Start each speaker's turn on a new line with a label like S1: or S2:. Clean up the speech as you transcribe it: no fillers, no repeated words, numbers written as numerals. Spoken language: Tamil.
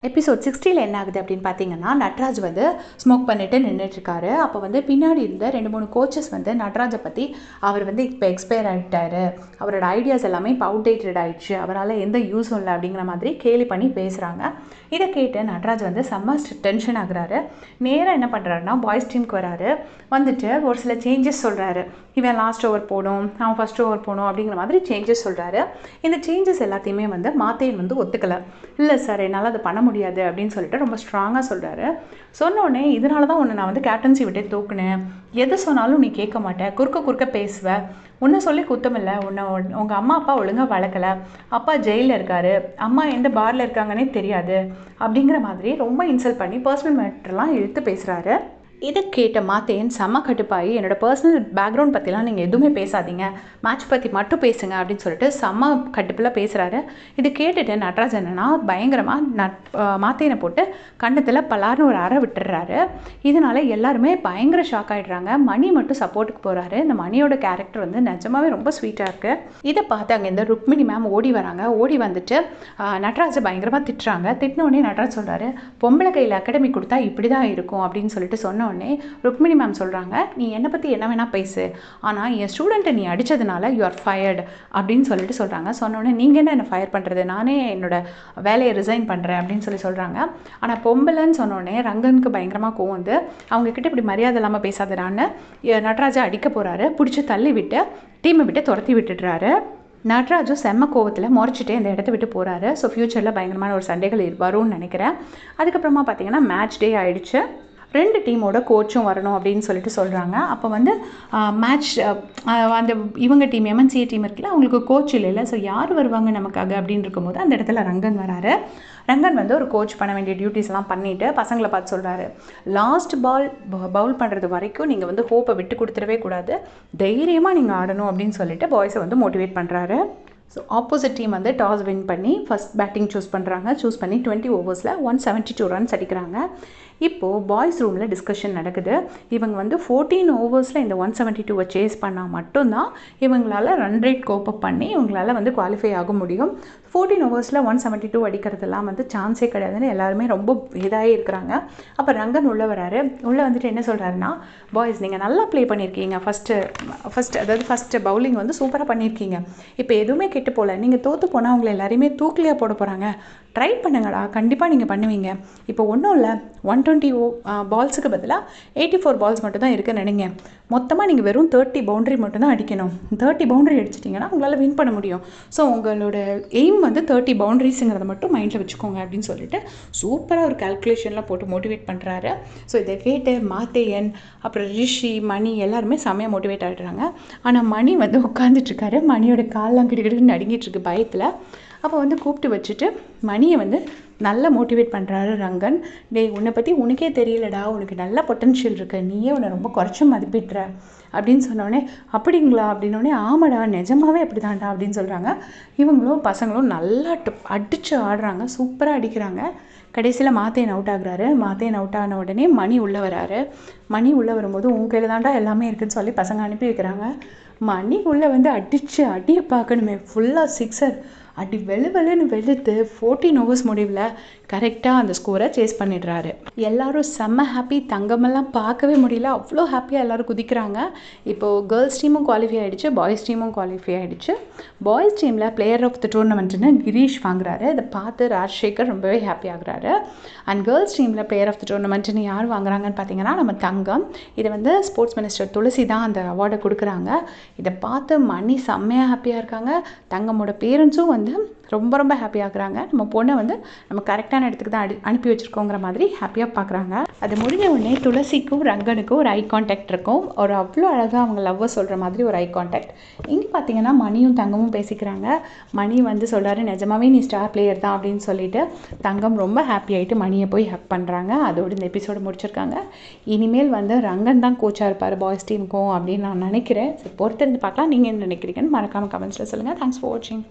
S1: எபிசோட் 60ல் என்ன ஆகுது அப்படின்னு பார்த்தீங்கன்னா, நட்ராஜ் வந்து ஸ்மோக் பண்ணிட்டு நின்றுட்டுருக்காரு. அப்போ வந்து பின்னாடி இருந்த 2-3 கோச்சஸ் வந்து நட்ராஜை பற்றி அவர் வந்து இப்போ எக்ஸ்பயர் ஆகிட்டாரு, அவரோட ஐடியாஸ் எல்லாமே இப்போ அவுடேட்டட் ஆகிடுச்சு, அவரால் எந்த யூஸும் இல்லை அப்படிங்கிற மாதிரி கேலி பண்ணி பேசுகிறாங்க. இதை கேட்டு நட்ராஜ் வந்து செம்ம டென்ஷன் ஆகுறாரு. நேராக என்ன பண்ணுறாருன்னா பாய்ஸ் டீமுக்கு வராரு. வந்துட்டு ஒரு சில சேஞ்சஸ் சொல்கிறாரு. இவன் லாஸ்ட் ஓவர் போகணும், அவன் ஃபஸ்ட் ஓவர் போகணும் அப்படிங்கிற மாதிரி சேஞ்சஸ் சொல்கிறாரு. இந்த சேஞ்சஸ் எல்லாத்தையுமே வந்து மாத்தேன் வந்து ஒத்துக்கலை. இல்லை சார், என்னால் அதை பண்ண முடியாது அப்படின்னு சொல்லிட்டு ரொம்ப ஸ்ட்ராங்காக சொல்கிறாரு. சொன்னோடனே இதனால தான் உன்னை நான் வந்து கேப்டன்சி விட்டே தூக்குனேன், எது சொன்னாலும் நீ கேட்க மாட்டேன், குறுக்க பேசுவேன், உன்னை சொல்லி குத்தமில்லை, உங்கள் அம்மா அப்பா ஒழுங்காக வளர்க்கலை, அப்பா ஜெயிலில் இருக்கார், அம்மா எந்த பாரில் இருக்காங்கன்னே தெரியாது அப்படிங்கிற மாதிரி ரொம்ப இன்சல்ட் பண்ணி பர்சனல் மேட்டர்லாம் இழுத்து பேசுகிறாரு. இதை கேட்ட மாத்தேன் செம்ம கடுப்பாகி, என்னோடய பர்சனல் பேக்ரவுண்ட் பற்றிலாம் நீங்கள் எதுவுமே பேசாதீங்க, மேட்ச் பற்றி மட்டும் பேசுங்க அப்படின்னு சொல்லிட்டு செம்ம கடுப்பில் பேசுகிறாரு. இது கேட்டுட்டு நட்ராஜ் என்னன்னா பயங்கரமாக மாத்தேனை போட்டு கண்ணத்தில் பலார்னு ஒரு அறை விட்டுடுறாரு. இதனால் எல்லாருமே பயங்கர ஷாக் ஆகிடுறாங்க. மணி மட்டும் சப்போர்ட்டுக்கு போகிறாரு. இந்த மணியோட கேரக்டர் வந்து நிஜமாவே ரொம்ப ஸ்வீட்டாக இருக்குது. இதை பார்த்து அங்கே இந்த ருக்மிணி மேம் ஓடி வராங்க. ஓடி வந்துட்டு நட்ராஜை பயங்கரமாக திட்டுறாங்க. திட்டினோடனே நட்ராஜ் சொல்கிறாரு, பொம்பளை கையில் அகாடமி கொடுத்தா இப்படி தான் இருக்கும் அப்படின்னு சொல்லிட்டு சொன்ன உடனே ருக்மிணி மேம் சொல்கிறாங்க, நீ என்னை பற்றி என்ன வேணால் பேசு, ஆனால் என் ஸ்டூடெண்ட்டை நீ அடித்ததுனால யூ ஆர் ஃபயர்டு அப்படின்னு சொல்லிட்டு சொல்கிறாங்க. சொன்னோடனே நீங்கள் என்ன ஃபயர் பண்ணுறது, நானே என்னோட வேலையை ரிசைன் பண்ணுறேன் அப்படின்னு சொல்கிறாங்க. ஆனால் பொம்பளைன்னு சொன்னோடனே ரங்கனுக்கு பயங்கரமாக கோவம் வந்து அவங்கக்கிட்ட இப்படி மரியாதை இல்லாமல் பேசாதடான்னு நட்ராஜா அடிக்க போகிறாரு. பிடிச்சி தள்ளி விட்டு டீமை விட்டு துரத்தி விட்டுடுறாரு. நட்ராஜும் செம்ம கோவத்தில் முறைச்சிட்டே இந்த இடத்த விட்டு போகிறாரு. ஸோ ஃப்யூச்சரில் பயங்கரமான ஒரு சண்டைகள் வரும்னு நினைக்கிறேன். அதுக்கப்புறமா பார்த்தீங்கன்னா மேட்ச் டே ஆகிடுச்சு. 2 டீமோட கோச்சும் வரணும் அப்படின்னு சொல்லிட்டு சொல்கிறாங்க. அப்போ வந்து மேட்ச் அந்த இவங்க டீம் எம்என்சிஏ டீம் இருக்குல்ல, அவங்களுக்கு கோச் இல்லை. ஸோ யார் வருவாங்க நமக்காக அப்படின்னு இருக்கும்போது அந்த இடத்துல ரங்கன் வராரு. ரங்கன் வந்து ஒரு கோச் பண்ண வேண்டிய டியூட்டிஸ்லாம் பண்ணிவிட்டு பசங்களை பார்த்து சொல்கிறாரு, லாஸ்ட் பவுல் பண்ணுறது வரைக்கும் நீங்கள் வந்து ஹோப்பை விட்டு கொடுத்துடவே கூடாது, தைரியமாக நீங்கள் ஆடணும் அப்படின்னு சொல்லிட்டு பாய்ஸை வந்து மோட்டிவேட் பண்ணுறாரு. ஸோ ஆப்போசிட் டீம் வந்து டாஸ் வின் பண்ணி ஃபஸ்ட் பேட்டிங் சூஸ் பண்ணுறாங்க. சூஸ் பண்ணி 20 ஓவர்ஸில் 172 ரன்ஸ் அடிக்கிறாங்க. இப்போது பாய்ஸ் ரூமில் டிஸ்கஷன் நடக்குது. இவங்க வந்து 14 ஓவர்ஸில் இந்த 172 சேஸ் பண்ணால் மட்டும்தான் இவங்களால் ரன் ரேட் கோப்பப் பண்ணி இவங்களால் வந்து குவாலிஃபை ஆக முடியும். 14 ஓவர்ஸில் 172 அடிக்கிறதுலாம் வந்து சான்ஸே கிடையாதுன்னு எல்லாருமே ரொம்ப இதாகவே இருக்கிறாங்க. அப்போ ரங்கன் உள்ளே வராரு. உள்ளே வந்துட்டு என்ன சொல்கிறாருன்னா, பாய்ஸ் நீங்கள் நல்லா ப்ளே பண்ணியிருக்கீங்க, ஃபஸ்ட்டு பவுலிங் வந்து சூப்பராக பண்ணியிருக்கீங்க, இப்போ எதுவுமே கெட்டு போகல, நீங்கள் தோற்று போனால் அவங்களை எல்லாரையுமே தூக்கிலியாக போட போகிறாங்க, ட்ரை பண்ணுங்கடா, கண்டிப்பாக நீங்கள் பண்ணுவீங்க, இப்போ ஒன்றும் இல்லை 120 பால்ஸுக்கு பதிலாக 84 பால்ஸ் மட்டும் தான் இருக்குன்னு நினைங்க, மொத்தமாக நீங்கள் வெறும் 30 பவுண்டரி மட்டும் தான் அடிக்கணும், 30 பவுண்டரி அடிச்சிட்டிங்கன்னா உங்களால் வின் பண்ண முடியும், ஸோ உங்களோட எய்ம் வந்து 30 பவுண்டரிஸுங்கிறத மட்டும் மைண்டில் வச்சுக்கோங்க அப்படின்னு சொல்லிட்டு சூப்பராக ஒரு கால்குலேஷன்லாம் போட்டு மோட்டிவேட் பண்ணுறாரு. ஸோ இதை கேட்டு மாத்தேயன் அப்புறம் ரிஷி மணி எல்லாருமே செம்மையாக மோட்டிவேட் ஆகிடுறாங்க. ஆனால் மணி வந்து உட்காந்துட்ருக்காரு. மணியோட கால்லாம் கிட்டக்கிட்டு நடுங்கிட்டுருக்கு பயத்தில். அப்போ வந்து கூப்பிட்டு வச்சுட்டு மணியை வந்து நல்லா மோட்டிவேட் பண்ணுறாரு ரங்கன். டேய், உன்னை பற்றி உனக்கே தெரியலடா, உனக்கு நல்ல பொட்டன்ஷியல் இருக்குது, நீயே உன்னை ரொம்ப குறைச்சி மதிப்பிடுற அப்படின்னு சொன்னோடனே, அப்படிங்களா அப்படின்னோடனே, ஆமாடா நிஜமாவே அப்படி தான்டா அப்படின்னு சொல்கிறாங்க. இவங்களும் பசங்களும் நல்லா அடித்து ஆடுறாங்க, சூப்பராக அடிக்கிறாங்க. கடைசியில் மாத்தேன் அவுட் ஆகுறாரு. மாத்தேன் அவுட் ஆன உடனே மணி உள்ளே வராரு. மணி உள்ளே வரும்போது உன் கையில் தான்டா எல்லாமே இருக்குதுன்னு சொல்லி பசங்க அனுப்பி வைக்கிறாங்க. மணி உள்ளே வந்து அடியை பார்க்கணுமே, ஃபுல்லாக சிக்ஸர் அடி வெளுன்னு வெளுத்து 14 ஓவர்ஸ் முடிவில் கரெக்டாக அந்த ஸ்கோரை சேஸ் பண்ணிடுறாரு. எல்லாரும் செம்ம ஹாப்பி. தங்கமெல்லாம் பார்க்கவே முடியல, அவ்வளோ ஹாப்பியாக எல்லோரும் குதிக்கிறாங்க. இப்போது கேர்ள்ஸ் டீமும் குவாலிஃபை ஆகிடுச்சு, பாய்ஸ் டீமும் குவாலிஃபை ஆகிடுச்சு. பாய்ஸ் டீமில் பிளேயர் ஆஃப் த டூர்னமெண்ட்னு கிரீஷ் வாங்குறாரு. இதை பார்த்து ராஜசேகர் ரொம்பவே ஹாப்பி ஆகுறாரு. அண்ட் கேர்ள்ஸ் டீமில் பிளேயர் ஆஃப் த டூர்னமெண்ட்னு யார் வாங்குறாங்கன்னு பார்த்தீங்கன்னா நம்ம தங்கம். இதை வந்து ஸ்போர்ட்ஸ் மினிஸ்டர் துளசி தான் அந்த அவார்டை கொடுக்குறாங்க. இதை பார்த்து மணி செம்மையாக ஹாப்பியாக இருக்காங்க. தங்கமோட பேரண்ட்ஸும் வந்து ரொம்ப ரொம்ப ஹாப்பி ஆகுறாங்க. நம்ம பொண்ணை வந்து நம்ம கரெக்டான இடத்துக்கு தான் அனுப்பி வச்சுருக்கோங்கிற மாதிரி ஹாப்பியாக பார்க்குறாங்க. அது முடிஞ்ச உடனே துளசிக்கும் ரங்கனுக்கும் ஒரு ஐ கான்டாக்ட் இருக்கும். ஒரு அவ்வளோ அழகாக அவங்க லவ்வை சொல்கிற மாதிரி ஒரு ஐ கான்டாக்ட். இங்கே பார்த்தீங்கன்னா மணியும் தங்கமும் பேசிக்கிறாங்க. மணி வந்து சொல்கிறாரு, நிஜமாவே நீ ஸ்டார் பிளேயர் தான் அப்படின்னு சொல்லிட்டு தங்கம் ரொம்ப ஹாப்பி ஆகிட்டு மணியை போய் ஹக் பண்ணுறாங்க. அதோடு இந்த எபிசோடு முடிச்சிருக்காங்க. இனிமேல் வந்து ரங்கன் தான் கோச்சாக இருப்பார் பாய்ஸ் டீமுக்கும் அப்படின்னு நான் நினைக்கிறேன். பொறுத்திருந்து பார்க்கலாம். நீங்கள் என்ன நினைக்கிறீங்கன்னு மறக்காமல் கமெண்ட்ஸில் சொல்லுங்கள். தேங்க்ஸ் ஃபார் வாட்சிங்.